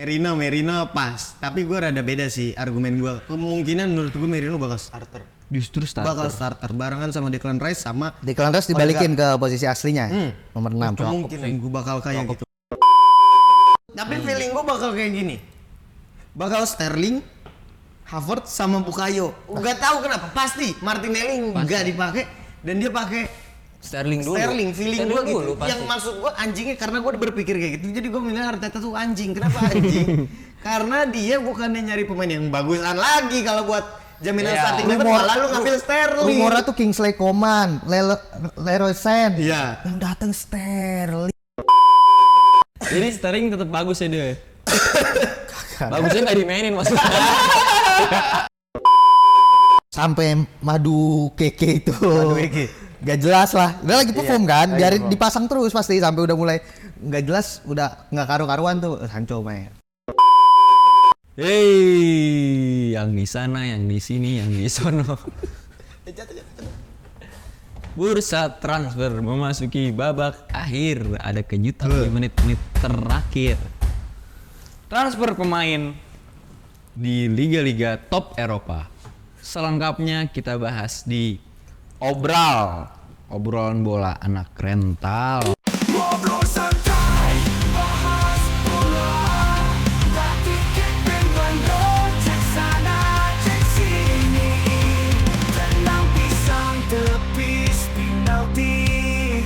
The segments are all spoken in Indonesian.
Merino pas, tapi gue rada beda sih argumen gue. Kemungkinan menurut gue Merino bakal starter. Justru starter. Bakal starter barengan sama Declan Rice sama Declan Rice dibalikin ke posisi aslinya. Nomor 6. kemungkinan gue bakal kayak gitu. Tapi feeling gue bakal kayak gini. Bakal Sterling, Havertz sama Bukayo. Gak tahu kenapa, pasti Martinelli nggak dipakai dan dia pakai Sterling dulu. Sterling, feeling gue gitu. dulu, pasti. Yang maksud gue anjingnya karena gue berpikir kayak gitu. Jadi gue milih Arteta tuh anjing. Kenapa anjing? Karena dia bukannya nyari pemain yang bagusan lagi kalau buat jaminan starting eleven, malah lu ngambil Sterling. Rumornya tuh Kingsley Coman, Leroy Sané. Iya. Yang datang Sterling. Jadi Sterling tetap bagus ya dia. Bagusnya nggak dimainin maksudnya. Sampai Madu Keke itu. Madu Keke. Gak jelas lah. Dia lagi perform kan, biarin dipasang terus pasti sampai udah mulai nggak jelas, udah nggak karu-karuan tuh Sancho main. Hei, yang di sana, yang di sini, yang di sono. Bursa transfer memasuki babak akhir. Ada kejutan di menit-menit terakhir. Transfer pemain di liga-liga top Eropa. Selengkapnya kita bahas di obrolan bola anak rental. Ngobrol santai, bahas bola, tapi kick bandol, cek sana, cek sini, tenang pisang tepis penalti,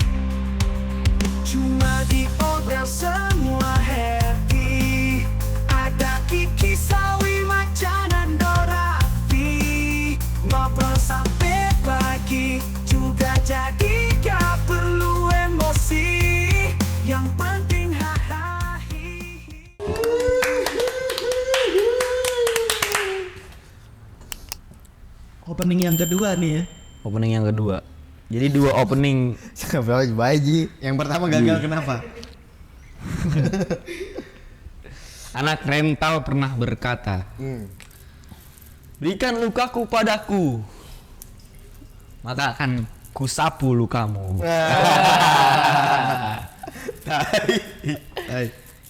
cuma di obrolan semua happy, ada Kiki Sawi Macan Dora Afi, ngobrol sampai pagi, juga jadi gak perlu emosi, yang penting hahaha. Opening yang kedua nih ya. Opening yang kedua. Jadi dua opening. Siapa Baji? Yang pertama gagal kenapa? Anak rental pernah berkata, berikan lukaku padaku, maka akan kusapu lukamu.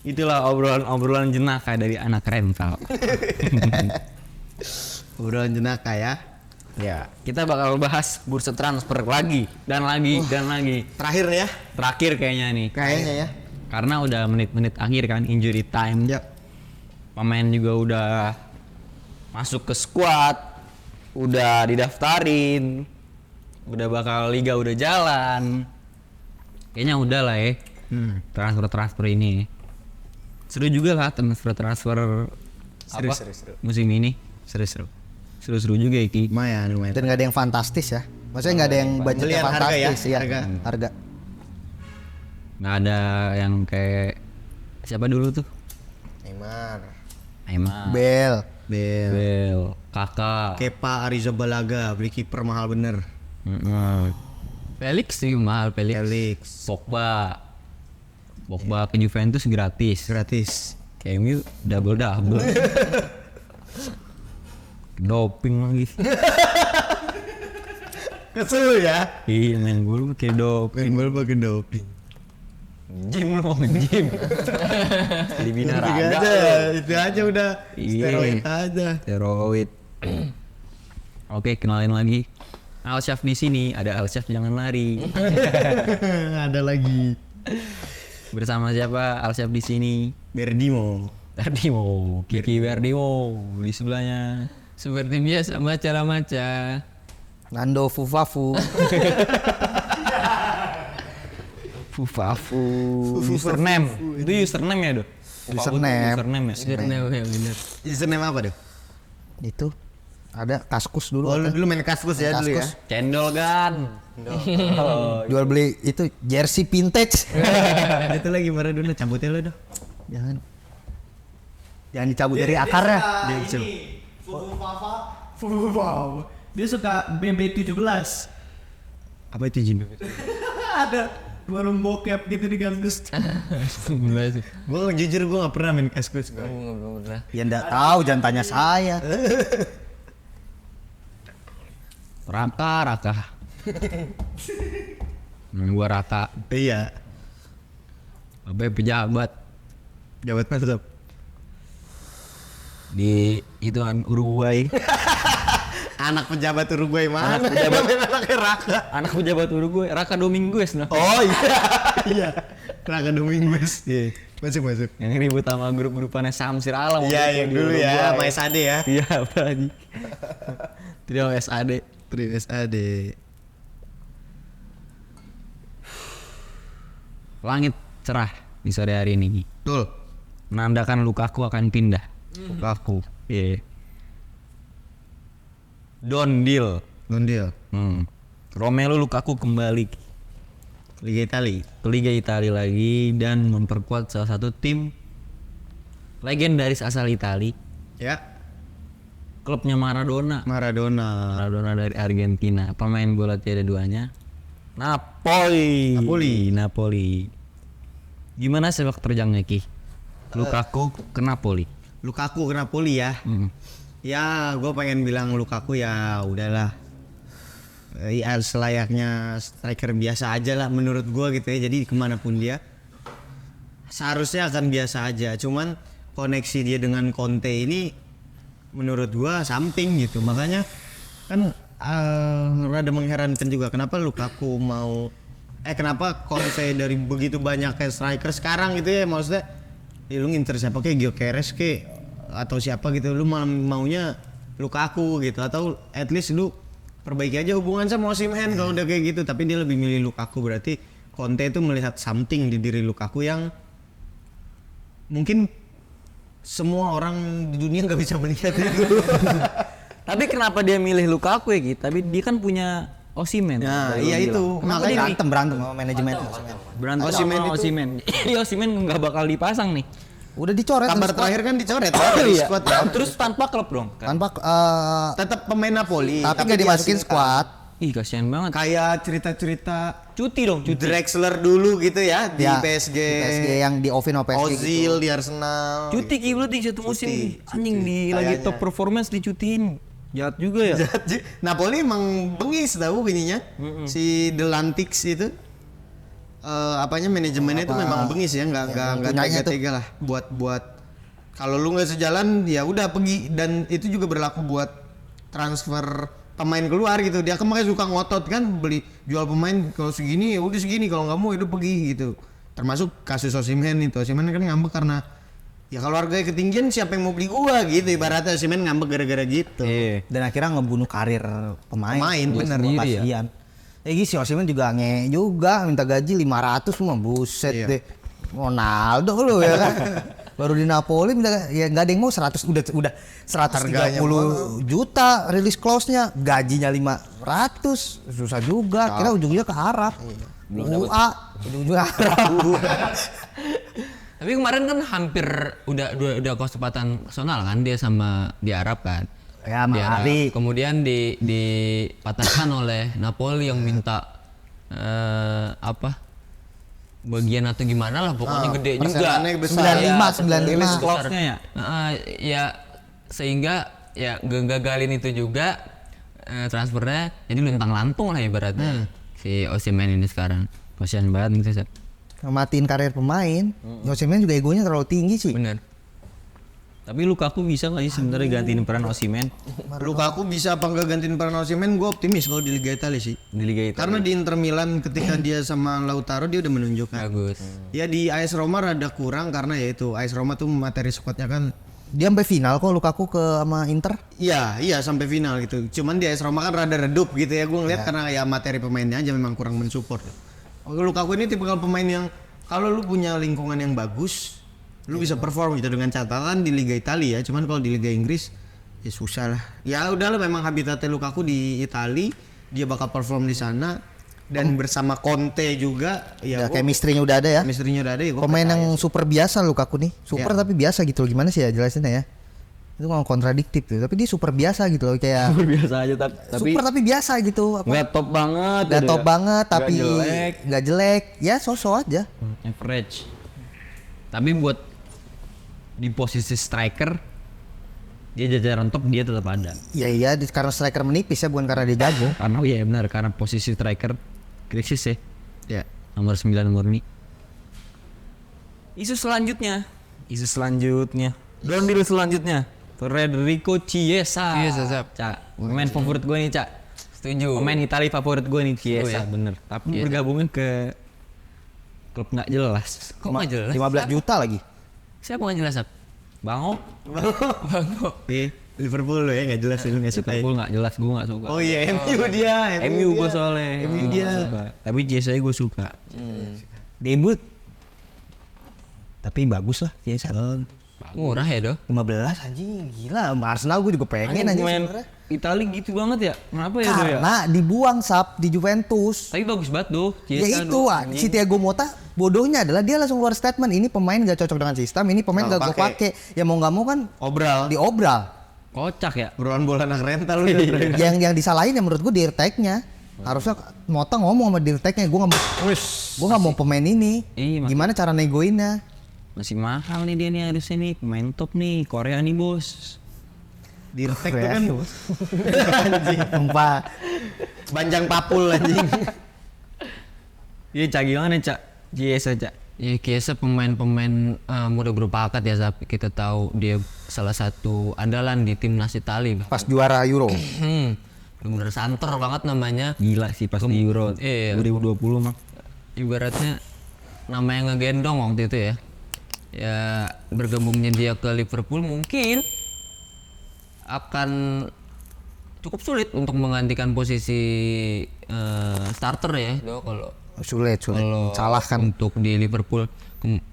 Itulah obrolan jenaka dari anak rental. Obrolan jenaka ya. Ya, kita bakal bahas bursa transfer lagi dan lagi dan lagi. Terakhir ya. Terakhir kayaknya nih. Kayaknya ya. Karena udah menit-menit akhir kan, injury time. Ya. Pemain juga udah masuk ke squad, udah didaftarin, udah bakal liga udah jalan. Kayaknya udah lah ya. Transfer ini. Seru juga lah transfer musim ini. Seru juga ya Ki. Lumayan. Dan nggak ada yang fantastis ya. Maksudnya nggak ada yang budgetnya Belian harga fantastis ya, ya. Harga. Nggak ada yang kayak siapa dulu tuh? Neymar, Bel. Bel, Kakak. Kepa Arrizabalaga, beli kiper mahal bener. Felix sih mahal, Felix. Pogba ke Juventus gratis. Kayak MU double. Doping lagi. Kesel ya. Iya main gue pakai doping. Main bola pakai doping. Gym lu mau nge-gym. Jadi binaraga. Itu aja udah. Iya. Steroid aja. Steroid. Oke, kenalin lagi. Alsyaf di sini, ada Alsyaf jangan lari. Ada lagi. Bersama siapa? Alsyaf di sini. Berdimo. Kiki Berdimo di sebelahnya. Seperti biasa maca. Nando Fufafu. Fufafu. Username. Itu username ya, Do? Username ya. Username ya benar. Username apa tuh? Itu ada Kaskus dulu. Oh, lu dulu main Kaskus ya dulu ya. Cendol kan. Jual beli itu jersey vintage. Itu lagi Maradona cabutnya lo dah. Jangan dicabut dari akarnya. Dia suka BB17. Apa itu Jin? Ada warung bokep gitu di kampus. Mulai sih. Gue jujur gue gak pernah main Kaskus. Belum pernah. Ya enggak tahu, jangan tanya saya. Raka. Gua Raka. Iya. Apa pejabat. Jabat mantap. di itu kan Uruguay. Anak pejabat Uruguay mana? Anak pejabat. Anaknya Raka. Anak pejabat Uruguay, Raka Dominguez nah. Oh iya. Iya. Raka Dominguez. Iya. Masuk. Yang ribut sama grup-grupannya Samsir Alam. Iya, yang dulu ya, sama SAD ya. Iya, apalagi. Trio SAD. Trio SAD. Langit cerah di sore hari ini. Betul. Menandakan Lukaku akan pindah. Lukaku. Iya. Don deal. Gondel. Romelu Lukaku kembali Liga Italia. ke Liga Italia lagi dan memperkuat salah satu tim legendaris asal Italia, Ya. klubnya Maradona. Maradona dari Argentina, pemain bola tiada duanya. Napoli. Gimana sepak terjangnya Ki? Lukaku ke Napoli. Lukaku ke Napoli ya. Ya, gue pengen bilang Lukaku ya udahlah. Ya selayaknya striker biasa aja lah menurut gue gitu ya. Jadi kemanapun dia seharusnya akan biasa aja. Cuman koneksi dia dengan Conte ini menurut gue something gitu. Makanya kan rada mengherankan juga kenapa Lukaku kenapa Conte dari begitu banyak kayak striker sekarang gitu ya, maksudnya lu ngincer siapa kayak Gyökeres atau siapa gitu, lu maunya Lukaku gitu, atau at least lu perbaiki aja hubungan sama Osimhen kalau udah kayak gitu. Tapi dia lebih milih Lukaku, berarti Conte itu melihat something di diri Lukaku yang mungkin semua orang di dunia nggak bisa melihat itu. Tapi kenapa dia milih Lukaku ya Ki? Tapi dia kan punya Osimhen. Nah, iya itu. Makanya Makanya berantem sama manajemen. Berantem Osimhen sama itu- Osimhen. Jadi Osimhen nggak bakal dipasang nih. Udah dicoret kabar squad. terakhir kan dicoret dari Iya. squad ya. Terus tanpa klub dong. Kan? tanpa Tetap pemain Napoli, tapi nggak dimasukin diasingkan. squad. Ih kasihan banget. Kayak cerita-cerita Cuti dong, cuti. Drexler dulu gitu ya di Ya, PSG. di PSG yang di Ovin sama PSG gitu. Ozil di Arsenal. Cuti Ki berarti satu musim. Cuti. Anjing di lagi Kayaknya. top performance dicutiin. Jahat juga ya. Napoli emang bengis tahu ininya. Si Delantics itu manajemennya itu memang bengis ya, nggak punyanya tuh. tega lah buat kalau lu nggak sejalan ya udah pergi, dan itu juga berlaku buat transfer pemain keluar gitu. Dia kemarin suka ngotot kan beli jual pemain, kalau segini ya udah segini, kalau nggak mau itu pergi gitu. Termasuk kasus Osimhen itu. Osimhen kan ngambek karena ya kalau harganya ketinggian siapa yang mau beli gua gitu, ibaratnya Osimhen ngambek gara-gara gitu. Iya. Dan akhirnya ngebunuh karir pemain. Bener. sendiri ya. Kasihan. Si Osimhen juga juga minta gaji 500 mah buset Iya. deh. Ronaldo lu ya kan. Baru di Napoli minta ya nggak ada yang mau 100 udah 130 Harganya juta rilis clause-nya, gajinya 500. Susah juga. Kira ujungnya ke Arab. UA ujung-ujungnya Arab. Tapi kemarin kan hampir udah kesempatan personal kan dia sama di Arab kan. Ya Di Arab. mari. Kemudian dipatahkan oleh Napoli yang minta bagian atau gimana lah, pokoknya gede juga. persenannya besar. 95. Release clause-nya ya. Ya sehingga ya gagalin itu juga transfernya, jadi luntang lantung lah ibaratnya si Osimhen ini sekarang. Kasihan banget gitu. Matiin karir pemain. Osimhen juga egonya terlalu tinggi sih. Bener. Tapi Lukaku bisa nggak sih sebenarnya gantiin peran Osimhen Lukaku bisa apa enggak gantiin peran Osimhen? Gue optimis kalau di Liga Italia sih. di Liga Italia? Karena di Inter Milan ketika dia sama Lautaro dia udah menunjukkan. Bagus. Ya di AS Roma rada kurang karena ya itu AS Roma tuh materi squadnya kan. Dia sampai final kok Lukaku ke sama Inter. Iya sampai final gitu. Cuman di AS Roma kan rada redup gitu ya. Gue ngeliat karena ya materi pemainnya aja memang kurang mensupport. Lukaku ini tipikal pemain yang kalau lu punya lingkungan yang bagus, lu bisa perform gitu, dengan catatan di Liga Italia. Cuman kalau di Liga Inggris ya susah lah. Ya udahlah, memang habitatnya Lukaku di Italia, dia bakal perform di sana dan bersama Conte juga Ya, ya. chemistry-nya udah ada ya. Chemistry-nya udah ada ya. gua Pemain percaya yang sih. super biasa Lukaku nih. Super Ya. tapi biasa gitu loh. Gimana sih ya jelasinnya ya? Itu mau kontradiktif tuh. Tapi dia super biasa gitu loh, kayak biasa aja tapi super tapi biasa gitu. nggak top banget. Nggak gitu top ya. banget tapi Nggak jelek. nggak jelek. Ya sosok aja. Average. Tapi buat di posisi striker dia jajaran top dia tetap ada. Iya karena striker menipis ya, bukan karena dia jago. Karena ya benar, karena posisi striker krisis ya. Ya. Nomor 9 murni. Isu selanjutnya. Drone deal selanjutnya. Federico Chiesa. Chiesa, Sap. Cak, pemain favorit gue nih, Cak. Setuju. Pemain Italia favorit gue nih Chiesa, ya? bener. Tapi Chiesa. bergabungnya ke klub nggak jelas. Kok nggak jelas? 15 juta lagi. Siapa nggak jelas, Sap? Bangok. Bangkok. Liverpool lo ya nggak jelas lu nggak suka. Liverpool nggak jelas, gue nggak suka. Oh iya, MU dia. MU gue soalnya. MU dia. Suka. Tapi Chiesa gue suka. Debut. Tapi bagus lah Chiesa. Murah ya, Do? 15 anjing gila. Arsenal gue juga pengen anjing Pemain sebenarnya. Italia gitu banget ya. Kenapa ya, Do ya? Karena dibuang Sap di Juventus. Tapi bagus banget, Do. Ya Chiesa, itu, Do. si Thiago Motta bodohnya adalah dia langsung keluar statement, ini pemain gak cocok dengan sistem, ini pemain Nggak gak gue pakai. pakai. Ya mau nggak mau kan Obral. diobral. Kocak ya. Buruan bola anak rental lu. yang disalahin ya menurut gue dirteknya. Harusnya Motta ngomong sama dirteknya, gue nggak mau pemain ini. Iya, Gimana cara negoinnya? Masih mahal nih dia nih harusnya nih. Pemain top nih. Korea nih, Bos. Dirtek tuh kan Anjing, sumpah. banjang papul anjing. Iya, Cak, gimana, Cak? Chiesa, Cak. Ya Chiesa pemain-pemain muda berbakat ya, Sap. Kita tahu dia salah satu andalan di timnas Italia. Pas juara Euro. Bener-bener santer banget namanya. Gila sih pas di Euro Iya. 2020 mah. Ibaratnya nama yang ngegendong waktu itu ya. Ya bergabungnya dia ke Liverpool mungkin akan cukup sulit untuk menggantikan posisi starter ya, Do, kalau Sulit. kalau Salah kan. untuk di Liverpool.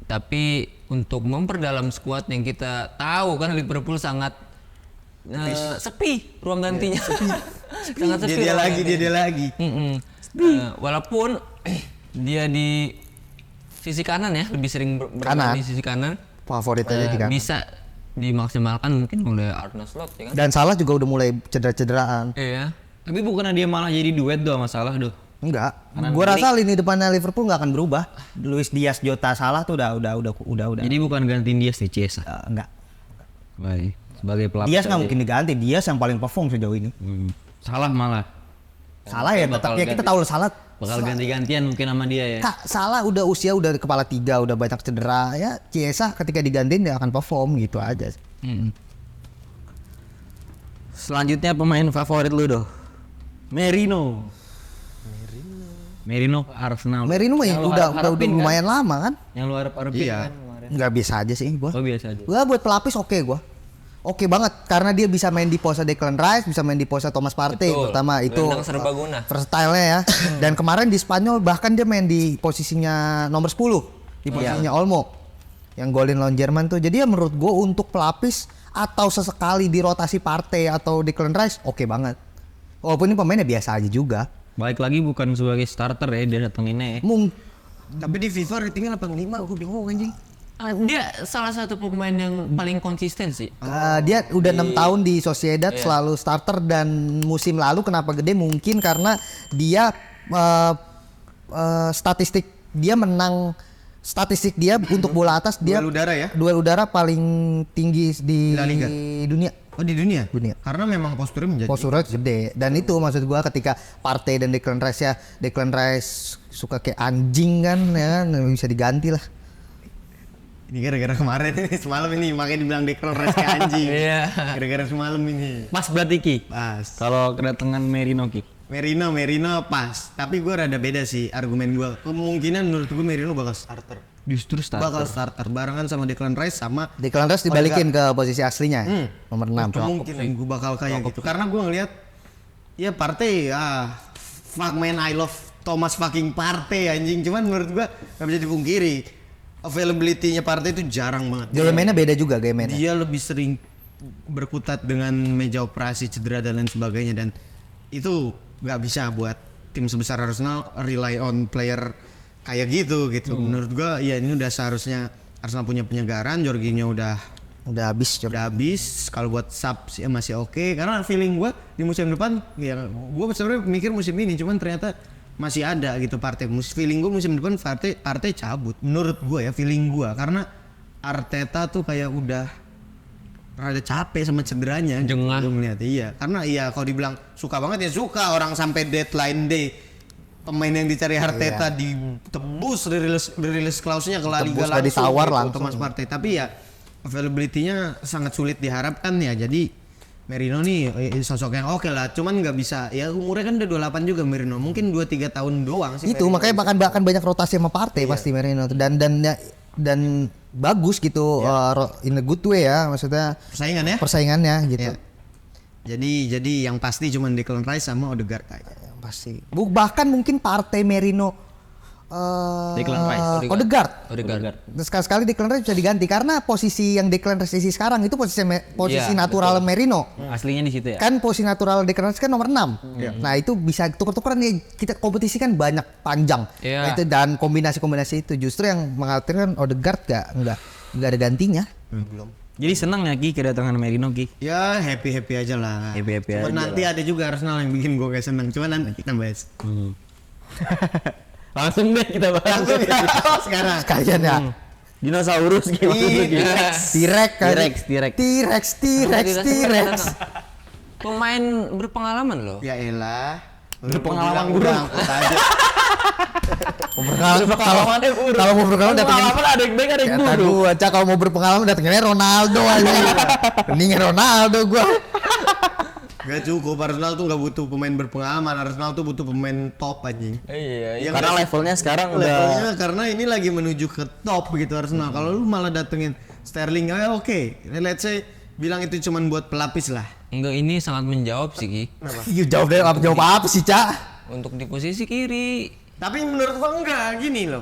Tapi untuk memperdalam skuad yang kita tahu kan Liverpool sangat sepi ruang gantinya. Sangat sepi. Dia ruang lagi, gantinya. dia lagi. Walaupun dia di sisi kanan ya, lebih sering bermain Kanan. di sisi kanan. Favorit aja di kanan. Bisa dimaksimalkan mungkin oleh Arne Slot ya kan. Dan Salah juga udah mulai cedera-cederaan. Iya. Tapi bukannya dia malah jadi duet do masalah do. Enggak. Gua rasa lini depannya Liverpool nggak akan berubah. Luis Diaz, Jota, Salah tuh udah. Jadi bukan gantiin dia sih Chiesa. Enggak. Baik. Sebagai pelapis. Diaz nggak aja. mungkin diganti. Diaz yang paling perform sejauh ini. Salah malah. Salah ya, tetap ya kita tahu Salah. Bakal ganti-gantian mungkin sama dia ya. Kak, Salah udah usia udah kepala 3, udah banyak cedera ya. Chiesa ketika digantiin dia akan perform gitu aja. Selanjutnya pemain favorit lu do. Merino Arsenal. Merino mah Yang lu udah harap-harapin kan? lumayan lama kan? Yang lu harap-harapin Iya. kan kemarin. Nggak biasa aja sih gua. Oh biasa aja. Gua buat pelapis oke gua. Oke banget karena dia bisa main di pose Declan Rice, bisa main di pose Thomas Partey Betul. pertama itu Gelandang serbaguna. versatile-nya ya. Dan kemarin di Spanyol bahkan dia main di posisinya nomor 10, di posisinya Olmo. Yang golin lawan Jerman tuh. Jadi ya menurut gua untuk pelapis atau sesekali di rotasi Partey atau Declan Rice oke banget. Walaupun ini pemainnya biasa aja juga. Balik lagi bukan sebagai starter ya dia datenginnya ya. Tapi di FIFA ratingnya 85, aku bingung anjing. Dia salah satu pemain yang paling konsisten sih. Dia udah 6 tahun di Sociedad selalu starter dan musim lalu kenapa gede mungkin karena dia statistik dia menang statistik dia untuk bola atas dia Duel udara ya? duel udara paling tinggi di La Liga. dunia. Oh di dunia? Dunia. Karena memang posturnya menjadi. Posturnya gede dan itu maksud gua ketika Partey dan Declan Rice ya Declan Rice suka kayak anjing kan ya bisa diganti lah. Ini gara-gara kemarin ini semalam ini makanya dibilang Declan Rice kayak anjing. Iya. Gara-gara semalam ini. Pas berarti Ki. Pas. Kalau kedatangan Merino Ki. Merino pas. Tapi gue rada beda sih argumen gue. Kemungkinan menurut gue Merino bakal starter. Justru Bakal starter barengan sama Declan Rice sama Declan Rice dibalikin ke posisi aslinya nomor 6. kemungkinan gue bakal kayak gitu. Karena gue ngelihat ya Partey fuck man I love Thomas fucking Partey anjing. Cuman menurut gue gak bisa dipungkiri availability-nya Partey itu jarang banget. Dia mainnya beda juga gaya mainnya. Dia lebih sering berkutat dengan meja operasi, cedera dan lain sebagainya dan itu nggak bisa buat tim sebesar Arsenal rely on player kayak gitu. Menurut gua ya ini udah seharusnya Arsenal punya penyegaran. Jorginho udah Habis. kalau buat sub sih masih oke karena feeling gua di musim depan ya gua sebenarnya mikir musim ini cuman ternyata masih ada gitu Partey. Feeling gua musim depan Partey cabut menurut gua ya feeling gua karena Arteta tuh kayak udah rada capek sama cederanya. Jengah. Gue ngeliat iya karena iya kalau dibilang suka banget ya suka orang sampai deadline day pemain yang dicari Arteta ditebus rilis clause-nya ke La Liga Ditebus, nggak ditawar gitu, langsung. Thomas Partey. Tapi ya availability-nya sangat sulit diharapkan ya. Jadi Merino nih sosok yang oke lah, cuman nggak bisa. Ya umurnya kan udah 28 juga Merino. Mungkin 2-3 tahun doang sih. Itu Merino. makanya bahkan banyak rotasi sama partai pasti Merino tuh. Dan bagus gitu in a good way ya, maksudnya Persaingan ya? persaingannya gitu. Iya. Jadi yang pasti cuman Declan Rice sama Odegaard kayaknya. Pasti. Bahkan mungkin partai Merino Declan Rice. Odegaard. sekali Declan Rice bisa diganti karena posisi yang Declan Rice isi sekarang itu posisi Iya, natural Merino. Aslinya di situ ya. Kan posisi natural Declan Rice kan nomor 6. Nah, itu bisa tuker-tukeran nih. Kita kompetisi kan banyak panjang. Iya. Nah, itu dan kombinasi-kombinasi itu justru yang mengkhawatirkan Odegaard enggak ada gantinya. Jadi senang ya Ki kedatangan Merino Ki. Ya happy aja lah. Happy-happy Cuman aja nanti ada juga Arsenal yang bikin gue kayak seneng. Cuman nanti kita bahas. Langsung deh kita bahas. Sekarang. Sekalian ya. Dinosaurus gimana tuh Ki? T-Rex kan. T-Rex. Pemain berpengalaman loh. Ya elah. Berpengalaman Bilang buruk. udah angkut aja. Kalau mau berpengalaman datengin ada yang baik ada yang kata buruk. gua, Cak, kalau mau berpengalaman datengin Ronaldo aja. Mendingan Ronaldo gua. Gak cukup, Arsenal tuh gak butuh pemain berpengalaman. Arsenal tuh butuh pemain top anjing. Iya, Yang karena nggak- levelnya sekarang Levelnya udah karena ini lagi menuju ke top gitu Arsenal. Kalau lu malah datengin Sterling, oke. Let's say bilang itu cuman buat pelapis lah. Enggak, ini sangat menjawab sih Ki. Iya, jawab apa sih, Cak? Untuk di posisi kiri. Tapi menurut gua enggak gini loh.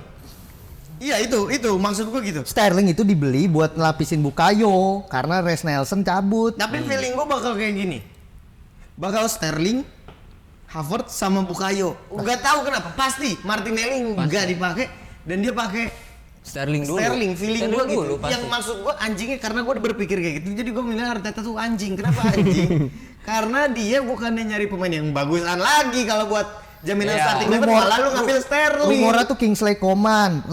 Iya itu maksud gua gitu. Sterling itu dibeli buat ngelapisin Bukayo karena Reiss Nelson cabut. Tapi feeling gua bakal kayak gini. Bakal Sterling, Havertz sama Bukayo. Enggak tahu kenapa. Pasti Martinelli enggak dipakai dan dia pakai Sterling dulu. Sterling, feeling gua gitu. dulu, pasti. Yang maksud gua anjingnya karena gua udah berpikir kayak gitu. Jadi gua milih Arteta tuh anjing. Kenapa anjing? Karena dia bukannya nyari pemain yang bagusan lagi kalau buat jaminan Iya. starting level, malah lu ngambil Sterling. Rumornya tuh Kingsley Coman,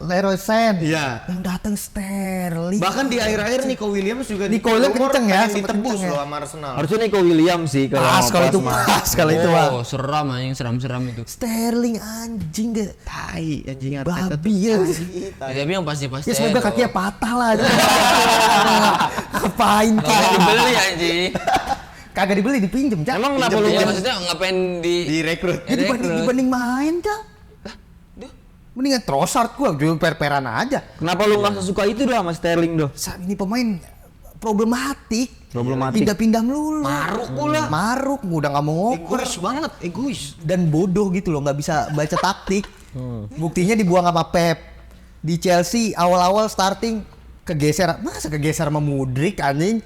Leroy Sen. Iya. Yang datang Sterling. Bahkan di akhir-akhir Nico Williams juga Nico Williams rumor kenceng ya, pengen sempet ditebus kenceng ya. loh sama Arsenal. harusnya Nico Williams sih Pas kalau itu pas kalau itu Bang. Oh, seram anjing, seram-seram itu. Sterling anjing deh. Tai anjing Arteta tuh. Babi ya. Tapi yang pasti-pasti. Ya semoga kakinya patah lah. Ngapain Kagak Cak? dibeli anjing. Kagak dibeli dipinjem, Cak. Emang kenapa lu Ya maksudnya ngapain di Direkrut. Ya, dibanding main, Cak. Mendingan Trossard gua jual per-peran aja. kenapa lu nggak suka itu dah sama Sterling doh? Saat ini pemain problematik. Problematik. Pindah-pindah melulu. Maruk pula. Maruk, udah nggak mau ngoper. Egois banget, egois. Dan bodoh gitu loh, nggak bisa baca taktik. Buktinya dibuang sama Pep. Di Chelsea awal-awal starting kegeser, masa kegeser sama Mudryk anjing.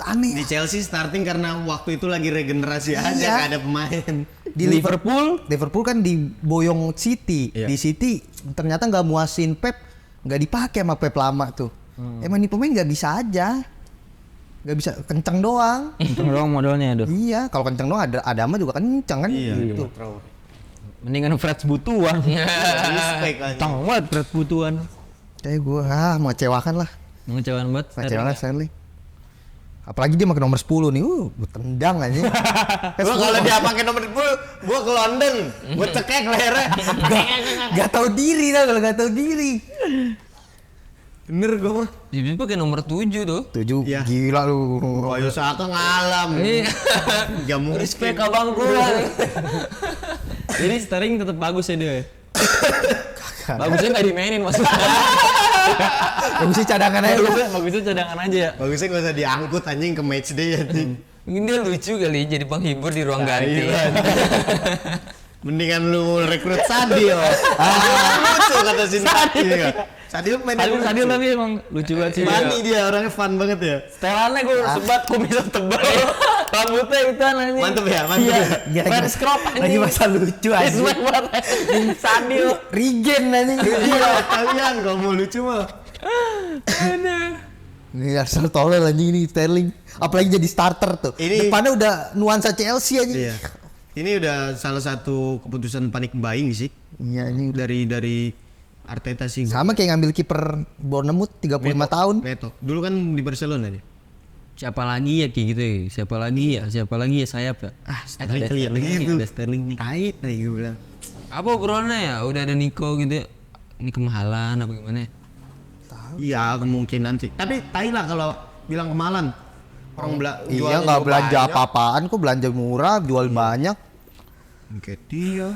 Aneh. Di Chelsea starting karena waktu itu lagi regenerasi aja, Iya. gak ada pemain. Di Liverpool kan diboyong City. Iya. Di City ternyata nggak muasin Pep, nggak dipakai sama Pep lama tuh. Emang ini pemain nggak bisa aja, nggak bisa kenceng doang. Itu doang modalnya doh. Iya, kalau kenceng doang ada Adama juga kenceng kan. Gitu. Mendingan Fred butuan. Respect aja. Tang banget Fred butuan. Kayak gue mengecewakan lah. mengecewakan banget. Mengecewakan Sterling. Apalagi dia pakai nomor 10 nih, gue tendang aja. Gua kalau dia pakai nomor 10, gua ke London, gua cekek lehernya. Gak tahu diri dah kalau gak tahu diri. Bener gua mah. Dia pakai nomor 7 tuh. 7 Iya. gila lu. Koyo Saka ngalam. Iya. Gak mungkin. Respect abang gua. Jadi Sterling tetap bagus ya dia. Bagusnya nggak dimainin maksudnya. Bagusnya cadangan aja. Bagusnya cadangan aja ya. Bagusnya gak usah diangkut anjing ke match day anjing. Mungkin dia lucu kali jadi penghibur di ruang ganti. Mendingan lu rekrut Sadio. Lucu kata si Sadio. Sadio main Sadil tapi emang lucu banget sih. Funny dia, orangnya fun banget ya. Setelannya gue sebat kumisnya tebal. Rambutnya itu anjing. Mantep ya, mantep ya. Iya, Fans crop lagi masa lucu aja. Ismail banget. Sadil. Regen anjing. Iya, kalian kalau mau lucu mah. Ini Arsenal tolol anjing ini Sterling. Apalagi jadi starter tuh. Ini- Depannya udah nuansa Chelsea aja. Iya. Ini udah salah satu keputusan panik buying sih Iya ini udah. dari Arteta sih. Sama kayak ngambil kiper Bournemouth 35 tahun. Neto. Dulu kan di Barcelona dia. Siapa lagi ya kayak gitu ya? Siapa lagi ya sayap ya? Sterling Ada Sterling nih, tuh. ada Sterling nih. Kait nih gue bilang. Apa obrolannya ya? Udah ada Nico gitu ya. Ini kemahalan apa gimana ya? Iya kemungkinan sih. Tapi tai lah kalau bilang kemalan. Orang Iya nggak belanja apa-apaan kok, belanja murah, jual banyak. Kayak dia.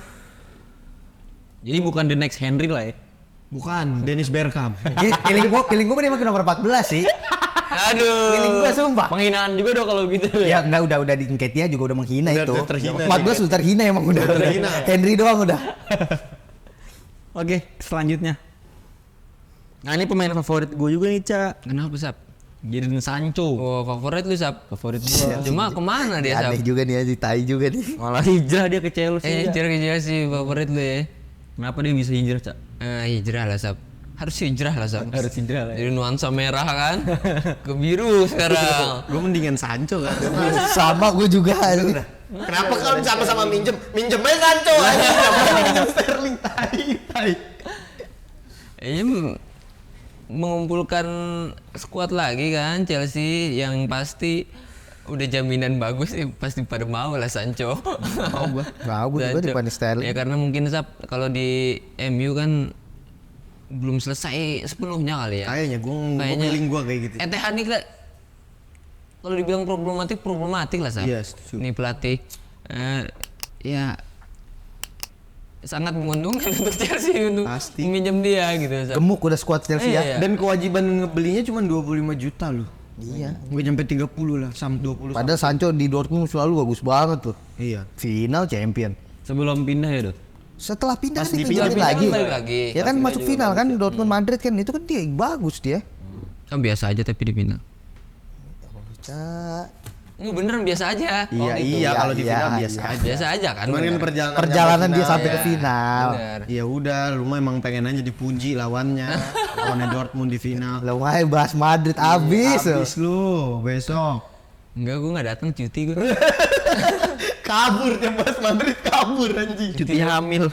Jadi bukan the next Henry lah ya. Bukan, Dennis Bergkamp. Feeling gua dia makin nomor 14 sih. Aduh. Feeling gua sumpah. Penghinaan juga dong kalau gitu Ya enggak, udah di Nketiah juga udah menghina Udah itu. terhina 14 sudah terhina emang udah. terhina. Henry doang udah. Oke, selanjutnya. Nah ini pemain favorit gue juga nih, Cak. Kenapa Sap? Jadon Sancho. Oh favorit lu Sap? Favorit gue. Cuma kemana dia Sap? Aneh juga nih, ditai juga nih. Malah hijrah dia ke Chelsea. Hijrah sih favorit lu ya. Kenapa dia bisa hijrah, Cak? Hijrah lah Sap. Harus hijrah lah Sap. Harus hijrah lah ya. Jadi nuansa merah kan ke biru sekarang. Gue mendingan Sancho kan. Sama gue juga. Kenapa kalau sama-sama minjemnya Sancho aja. Minjem Sterling tai. Ini mengumpulkan skuad lagi kan Chelsea yang pasti udah jaminan bagus sih, pasti pada mau lah Sancho. Mau gue juga dibanding Sterling. Ya karena mungkin Sap kalau di MU kan belum selesai sepenuhnya kali ya. Kayaknya gue feeling gue kayak gitu. Etihad nih kalau dibilang problematik lah Sap. Iya, setuju. Nih pelatih ya sangat menguntungkan untuk Chelsea untuk Pasti. meminjam dia gitu Sap. Gemuk udah skuad Chelsea ya. Iya. Dan kewajiban ngebelinya cuma 25 juta loh. Iya. Gue nyampe 30 lah, sama 20. Padahal Sancho di Dortmund selalu bagus banget tuh. Iya. Final champion. Sebelum pindah ya, Dok. Setelah pindah Pas kan dipindah ditunjukin lagi. balik lagi. Ya kan masuk final kan Dortmund Madrid kan itu kan dia bagus dia. Kan biasa aja tapi di final. Cak. Beneran biasa aja. Iya, kalau di final Iya, biasa iya. aja. Biasa aja kan. Cuman kan bener. Perjalanan dia sampai ke ya. final. Bener. Ya udah, lu mah emang pengen aja dipuji lawannya. Lawannya Dortmund di final. Lah wah bahas Madrid abis. Habis lu besok. Enggak, gue nggak datang cuti gue. Kabur dia bahas Madrid, kabur anjing. Cuti hamil.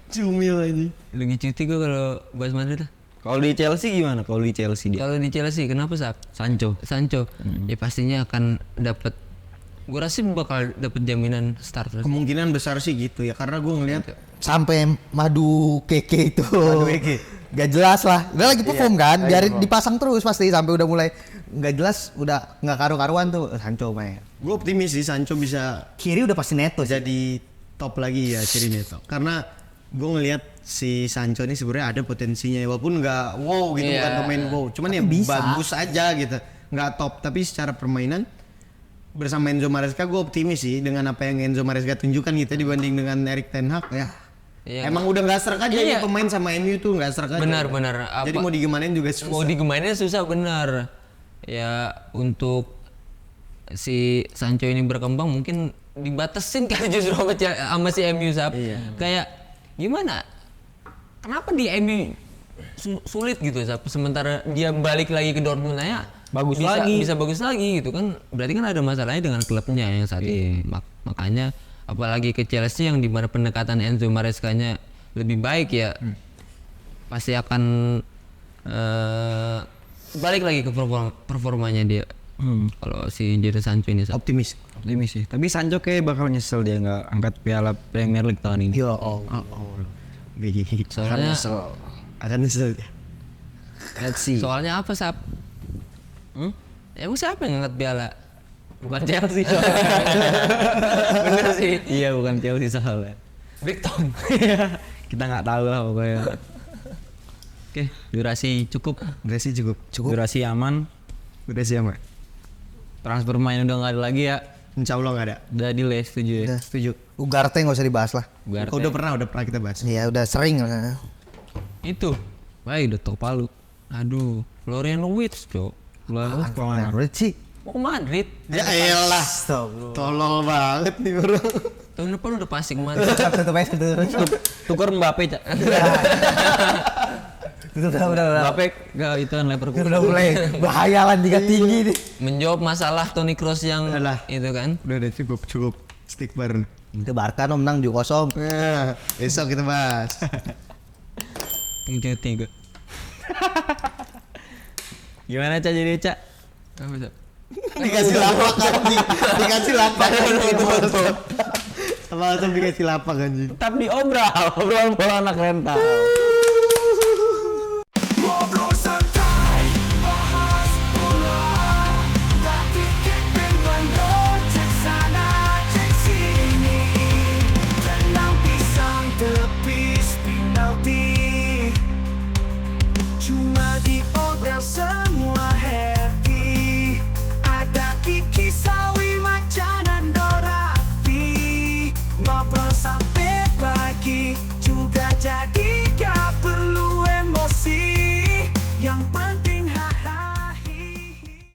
Cumil anjing. Lagi cuti gue kalau bahas Madrid lah. Kalau di Chelsea gimana? Kalau di Chelsea dia. Kalau di Chelsea kenapa Sap? Sancho. Ya pastinya akan dapat. Gue rasa bakal dapat jaminan starter. Kemungkinan besar sih gitu ya, karena gue ngeliat Sampai Madu Keke itu. Madu Keke. Gak jelas lah. Udah lagi perform kan, biarin dipasang terus pasti sampai udah mulai nggak jelas, udah nggak karu-karuan tuh Sancho main. gue optimis sih Sancho bisa Kiri udah pasti Neto sih. jadi top lagi ya Neto. Karena gue ngelihat si Sancho ini sebenarnya ada potensinya walaupun nggak wow gitu, Iya. bukan pemain wow, cuman ya bisa. bagus aja gitu, nggak top tapi secara permainan bersama Enzo Maresca gue optimis sih dengan apa yang Enzo Maresca tunjukkan gitu dibanding dengan Erik ten Hag ya. Iya. Emang udah nggak serak aja Iya. ya pemain sama MU tuh nggak serak aja. Benar. Jadi mau digimanain juga susah. Mau digemainnya susah benar. Ya untuk si Sancho ini berkembang mungkin dibatasin kan justru sama si MU Sap. Kayak gimana? Kenapa di MU sulit gitu Sap? Sementara dia balik lagi ke Dortmund ya bisa bagus lagi gitu kan. Berarti kan ada masalahnya dengan klubnya yang saat ini. Makanya apalagi ke Chelsea yang dimana pendekatan Enzo Maresca-nya lebih baik ya. Pasti akan balik lagi ke performanya dia. Kalau si Jadon Sancho ini Sap. Optimis. Optimis sih. Tapi Sancho kayak bakal nyesel dia nggak angkat Piala Premier League tahun ini. Ya Allah. Soalnya Akan nyesel dia. Let's see. soalnya apa Sap? Emang siapa yang ngangkat piala? Bukan Chelsea. Bener sih. Iya bukan Chelsea soalnya. Brighton. Kita nggak tahu lah pokoknya. Oke, durasi cukup. Udah sih cukup. Durasi aman. Udah sih aman. Transfer pemain udah nggak ada lagi ya. Insya Allah nggak ada. Udah deal ya, setuju ya. Udah setuju. Ugarte nggak usah dibahas lah. Ugarte. Udah pernah kita bahas. Ya udah sering lah. Itu. Baik, udah tok palu. Aduh, Florian Wirtz, Cok. Madrid sih. Mau ke Madrid. Ya elah. Tolol banget nih orang. Tahun depan udah pasti ke Madrid. Tutup aja, tutup. Tukar Mbappe, Cak. Udah. Mbappe gak itu kan Liverpool. Udah mulai bahaya lah jika tinggi nih. Menjawab masalah Toni Kroos yang Alah. itu kan. Udah cukup. Stick bareng. Itu Barca no menang 7-0. Nah, besok kita bahas. Cuti gue. Gimana Cak jadi Cak? Apa Sap? Dikasih lapak anjing. Dikasih lapak anjing. Sama langsung dikasih lapak anjing. Tetap diobral, obrolan bola anak rental.